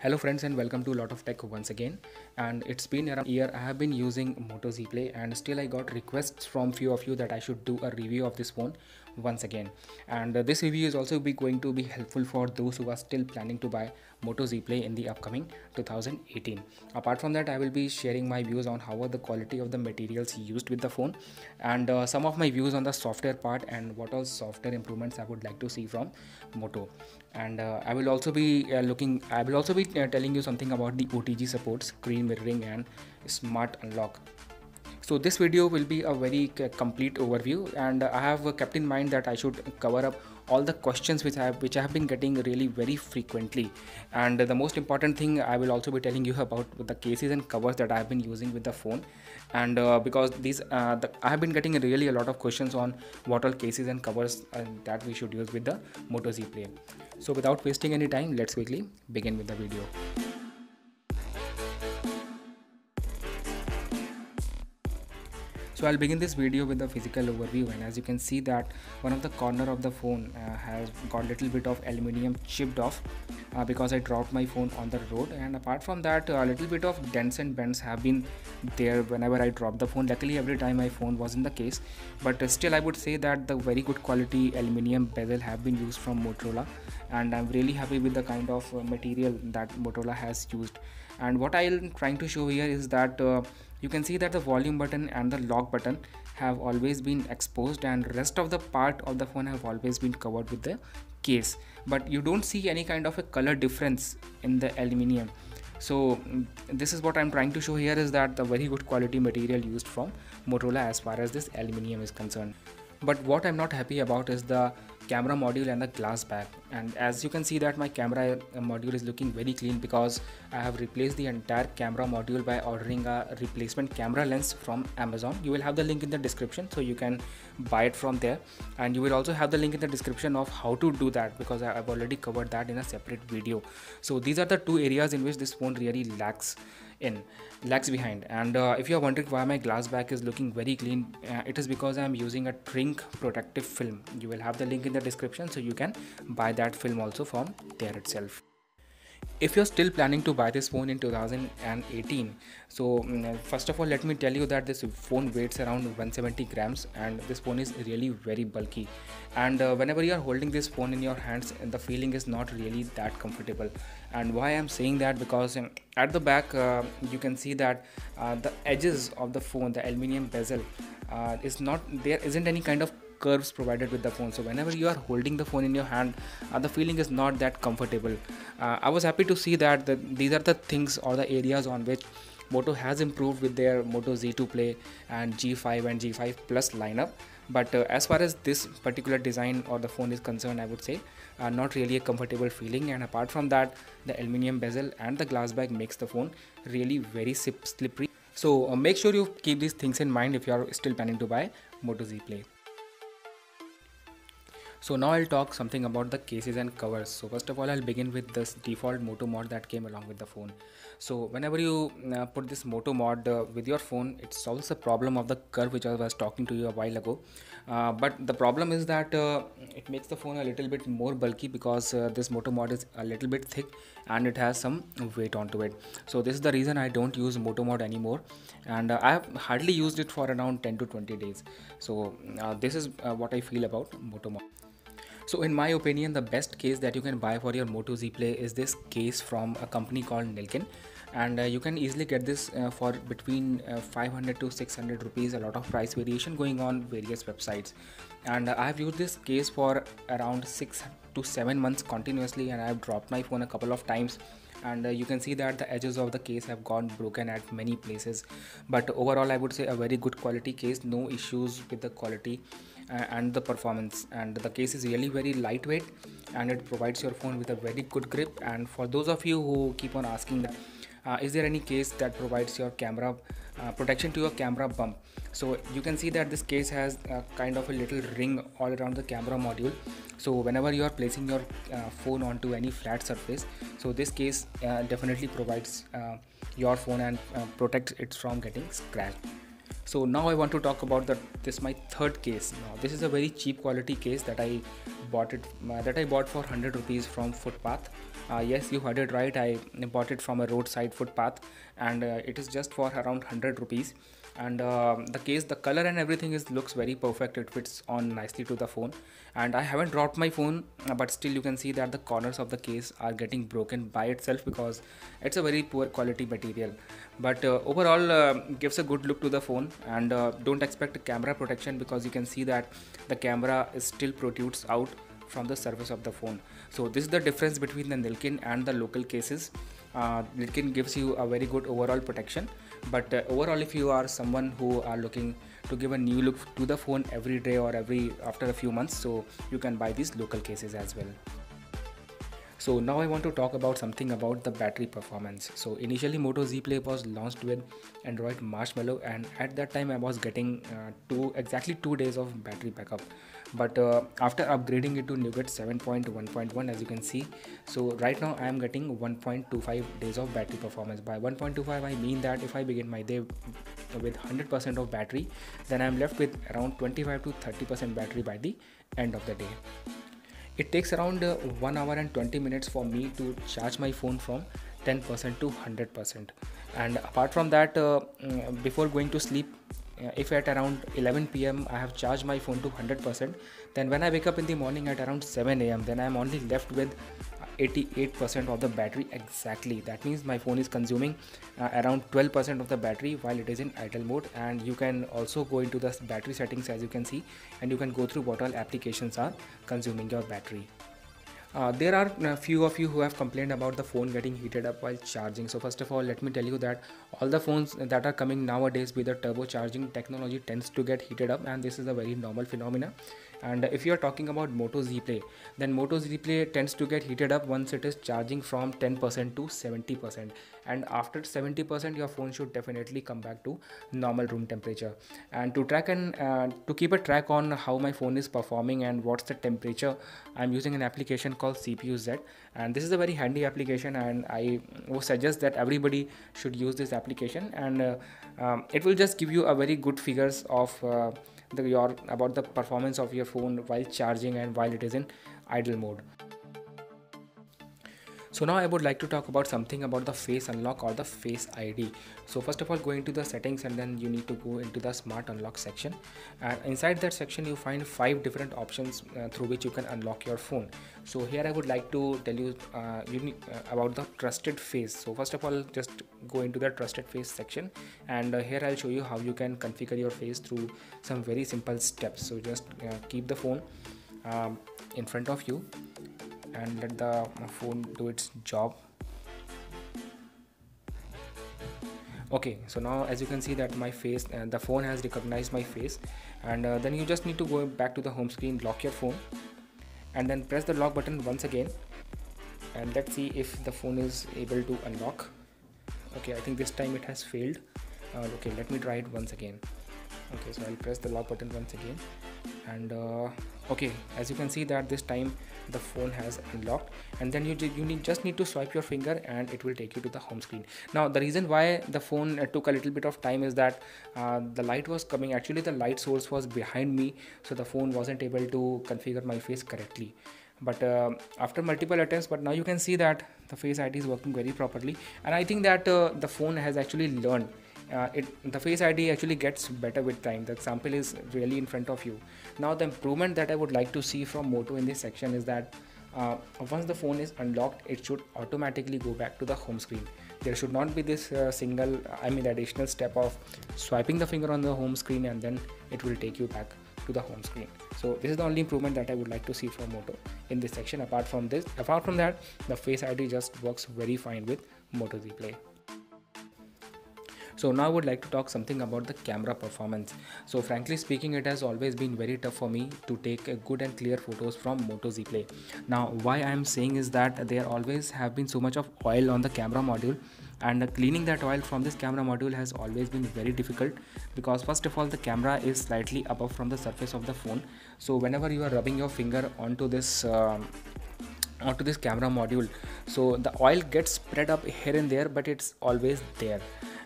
Hello friends and welcome to Lot of Tech once again. And it's been around a year I have been using Moto Z Play, and still I got requests from few of you that I should do a review of this phone once again. And this review is also going to be helpful for those who are still planning to buy Moto Z Play in the upcoming 2018. Apart from that, I will be sharing my views on how are the quality of the materials used with the phone, and some of my views on the software part and what all software improvements I would like to see from Moto. And I will also be telling you something about the OTG support, screen mirroring and smart unlock. So this video will be a very complete overview, and I have kept in mind that I should cover up all the questions which I have been getting really very frequently. And the most important thing, I will also be telling you about the cases and covers that I have been using with the phone. And because I have been getting really a lot of questions on what all cases and covers that we should use with the Moto Z Play. So without wasting any time, let's quickly begin with the video. So I'll begin this video with the physical overview, and as you can see that one of the corner of the phone has got little bit of aluminium chipped off because I dropped my phone on the road. And apart from that, a little bit of dents and bends have been there whenever I dropped the phone. Luckily every time my phone was in the case, but still I would say that the very good quality aluminium bezel have been used from Motorola, and I'm really happy with the kind of material that Motorola has used. And what I'm trying to show here is that you can see that the volume button and the lock button have always been exposed, and rest of the part of the phone have always been covered with the case, but you don't see any kind of a color difference in the aluminium. So this is what I'm trying to show here, is that the very good quality material used from Motorola as far as this aluminium is concerned. But what I'm not happy about is the camera module and the glass back. And as you can see that my camera module is looking very clean because I have replaced the entire camera module by ordering a replacement camera lens from Amazon. You will have the link in the description, so you can buy it from there, and you will also have the link in the description of how to do that, because I've already covered that in a separate video. So these are the two areas in which this phone really lags behind. And if you are wondering why my glass back is looking very clean, it is because I am using a shrink protective film. You will have the link in the description, so you can buy that film also from there itself. If you're still planning to buy this phone in 2018, so first of all, let me tell you that this phone weighs around 170 grams, and this phone is really very bulky. And whenever you are holding this phone in your hands, the feeling is not really that comfortable. And why I'm saying that, because at the back you can see that the edges of the phone, the aluminium bezel, there isn't any kind of curves provided with the phone. So whenever you are holding the phone in your hand, the feeling is not that comfortable. I was happy to see that these are the things or the areas on which Moto has improved with their Moto Z2 Play and G5 and G5 Plus lineup. But as far as this particular design or the phone is concerned, I would say not really a comfortable feeling. And apart from that, the aluminium bezel and the glass back makes the phone really very slippery. So make sure you keep these things in mind if you are still planning to buy Moto Z Play. So now I'll talk something about the cases and covers. So first of all, I'll begin with this default Moto mod that came along with the phone. So whenever you put this Moto mod with your phone, it solves the problem of the curve which I was talking to you a while ago. But the problem is that it makes the phone a little bit more bulky, because this Moto mod is a little bit thick and it has some weight onto it. So this is the reason I don't use Moto mod anymore, and I have hardly used it for around 10 to 20 days. So this is what I feel about Moto mod. So in my opinion, the best case that you can buy for your Moto Z Play is this case from a company called Nilkin, and you can easily get this for between 500 to 600 rupees. A lot of price variation going on various websites, and I have used this case for around 6 to 7 months continuously, and I have dropped my phone a couple of times. And you can see that the edges of the case have gone broken at many places, but overall I would say a very good quality case, no issues with the quality and the performance. And the case is really very lightweight, and it provides your phone with a very good grip. And for those of you who keep on asking that is there any case that provides your camera protection to your camera bump, so you can see that this case has kind of a little ring all around the camera module. So whenever you are placing your phone onto any flat surface, so this case definitely provides your phone and protects it from getting scratched. So now I want to talk about this my third case. Now this is a very cheap quality case that I I bought for 100 rupees from footpath. Yes, you heard it right. I bought it from a roadside footpath, and it is just for around 100 rupees. And the case, the color and everything is looks very perfect. It fits on nicely to the phone, and I haven't dropped my phone, but still you can see that the corners of the case are getting broken by itself because it's a very poor quality material. But overall, gives a good look to the phone. And don't expect camera protection because you can see that the camera is still protrudes out from the surface of the phone. So this is the difference between the Nilkin and the local cases. Nilkin gives you a very good overall protection, but overall, if you are someone who are looking to give a new look to the phone every day or every after a few months, so you can buy these local cases as well. So now I want to talk about something about the battery performance. So initially Moto Z Play was launched with Android Marshmallow, and at that time I was getting exactly 2 days of battery backup. But after upgrading it to Nougat 7.1.1, as you can see, so right now I am getting 1.25 days of battery performance. By 1.25 I mean that if I begin my day with 100% of battery, then I am left with around 25 to 30% battery by the end of the day. It takes around 1 hour and 20 minutes for me to charge my phone from 10% to 100%. And apart from that, before going to sleep, if at around 11 p.m. I have charged my phone to 100%, then when I wake up in the morning at around 7 a.m., then I am only left with 88% of the battery exactly. That means my phone is consuming around 12% of the battery while it is in idle mode. And you can also go into the battery settings, as you can see, and you can go through what all applications are consuming your battery. There are a few of you who have complained about the phone getting heated up while charging. So first of all, let me tell you that all the phones that are coming nowadays with the turbo charging technology tends to get heated up, and this is a very normal phenomena. And if you are talking about Moto Z Play, then Moto Z Play tends to get heated up once it is charging from 10% to 70%, and after 70% your phone should definitely come back to normal room temperature. And to track and to keep a track on how my phone is performing and what's the temperature, I'm using an application called CPU Z, and this is a very handy application, and I would suggest that everybody should use this application. And it will just give you a very good figures of about the performance of your phone while charging and while it is in idle mode. So now I would like to talk about something about the face unlock or the face ID. So first of all, go into the settings, and then you need to go into the smart unlock section, and inside that section you find 5 different options through which you can unlock your phone. So here I would like to tell you about the trusted face. So first of all, just go into the trusted face section, and here I'll show you how you can configure your face through some very simple steps. So just keep the phone in front of you and let the phone do its job. Okay, so now as you can see that my face, the phone has recognized my face, and then you just need to go back to the home screen, lock your phone, and then press the lock button once again, and let's see if the phone is able to unlock. Okay, I think this time it has failed. Okay, let me try it once again. Okay, so I'll press the lock button once again, and okay, as you can see that this time the phone has unlocked, and then you just need to swipe your finger and it will take you to the home screen. Now the reason why the phone took a little bit of time is that the light was coming, actually the light source was behind me, so the phone wasn't able to configure my face correctly. But after multiple attempts, but now you can see that the face ID is working very properly, and I think that the phone has actually learned. The face ID actually gets better with time. The example is really in front of you. Now the improvement that I would like to see from Moto in this section is that once the phone is unlocked, it should automatically go back to the home screen. There should not be this additional step of swiping the finger on the home screen and then it will take you back to the home screen. So this is the only improvement that I would like to see from Moto in this section. Apart from that, the face ID just works very fine with Moto Z Play. So now I would like to talk something about the camera performance. So frankly speaking, it has always been very tough for me to take good and clear photos from Moto Z Play. Now why I am saying is that there always have been so much of oil on the camera module, and cleaning that oil from this camera module has always been very difficult, because first of all the camera is slightly above from the surface of the phone. So whenever you are rubbing your finger onto this camera module, so the oil gets spread up here and there, but it's always there.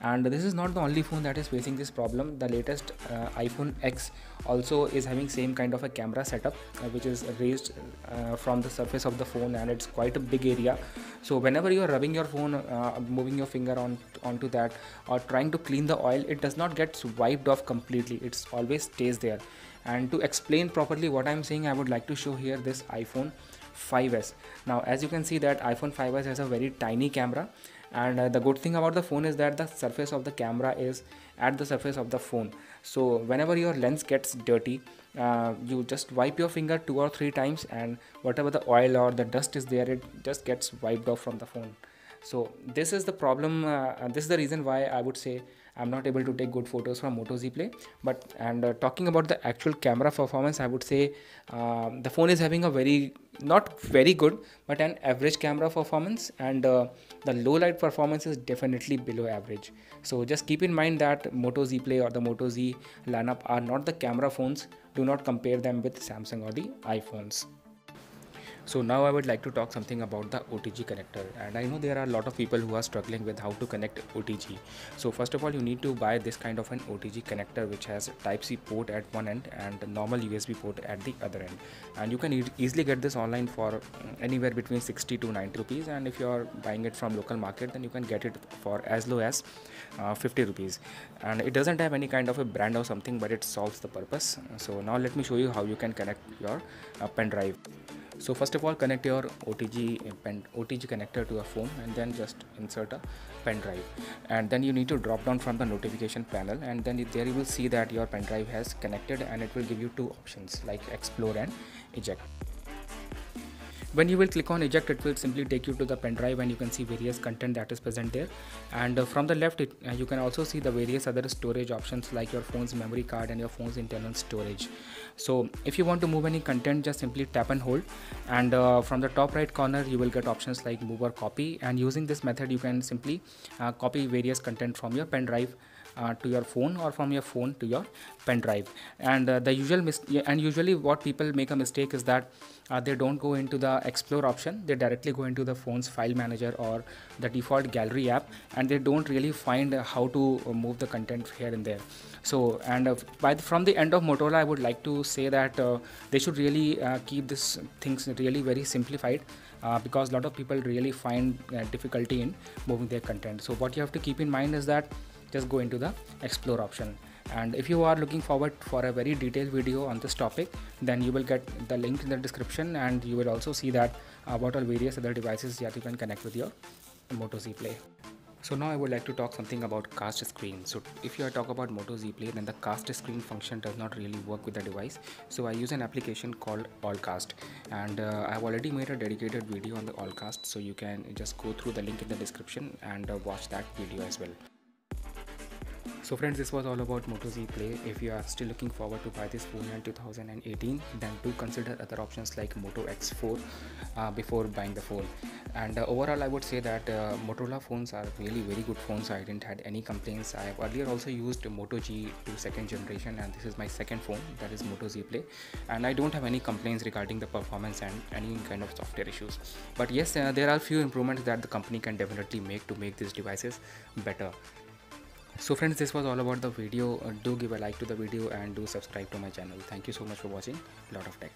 And this is not the only phone that is facing this problem. The latest iPhone X also is having same kind of a camera setup, which is raised from the surface of the phone, and it's quite a big area. So whenever you are rubbing your phone, moving your finger onto that, or trying to clean the oil, it does not get wiped off completely. It's always stays there. And to explain properly what I'm saying, I would like to show here this iPhone 5s. Now as you can see that iPhone 5s has a very tiny camera, and the good thing about the phone is that the surface of the camera is at the surface of the phone. So whenever your lens gets dirty, you just wipe your finger 2 or 3 times, and whatever the oil or the dust is there, it just gets wiped off from the phone. So this is the problem, and this is the reason why I would say I'm not able to take good photos from Moto Z Play. But talking about the actual camera performance, I would say the phone is having a very, not very good, but an average camera performance, and the low light performance is definitely below average. So just keep in mind that Moto Z Play or the Moto Z lineup are not the camera phones. Do not compare them with Samsung or the iPhones. So now I would like to talk something about the OTG connector, and I know there are a lot of people who are struggling with how to connect OTG. So first of all, you need to buy this kind of an OTG connector which has Type-C port at one end and a normal USB port at the other end, and you can easily get this online for anywhere between 60 to 90 rupees, and if you are buying it from local market, then you can get it for as low as 50 rupees, and it doesn't have any kind of a brand or something, but it solves the purpose. So now let me show you how you can connect your pen drive. So first of all, connect your OTG connector to a phone, and then just insert a pen drive, and then you need to drop down from the notification panel, and then there you will see that your pen drive has connected, and it will give you two options like explore and eject. When you will click on eject, it will simply take you to the pen drive, and you can see various content that is present there. And from the left, you can also see the various other storage options like your phone's memory card and your phone's internal storage. So if you want to move any content, just simply tap and hold, and from the top right corner you will get options like move or copy, and using this method you can simply copy various content from your pen drive to your phone, or from your phone to your pen drive. And usually what people make a mistake is that they don't go into the explore option, they directly go into the phone's file manager or the default gallery app, and they don't really find how to move the content here and there. So from the end of Motorola, I would like to say that they should really keep this things really very simplified, because a lot of people really find difficulty in moving their content. So what you have to keep in mind is that just go into the explore option, and if you are looking forward for a very detailed video on this topic, then you will get the link in the description, and you will also see that what are various other devices that you can connect with your Moto Z Play. So now I would like to talk something about cast screen. So if you talk about Moto Z Play, then the cast screen function does not really work with the device. So I use an application called Allcast, and I've already made a dedicated video on the Allcast, so you can just go through the link in the description and watch that video as well. So friends, this was all about Moto Z Play. If you are still looking forward to buy this phone in 2018, then do consider other options like Moto X4 before buying the phone. And overall I would say that Motorola phones are really very good phones. I didn't had any complaints. I have earlier also used Moto G2 second generation, and this is my second phone, that is Moto Z Play, and I don't have any complaints regarding the performance and any kind of software issues. But yes, there are few improvements that the company can definitely make to make these devices better. So friends, this was all about the video. Do give a like to the video and do subscribe to my channel. Thank you so much for watching. Lot of tech.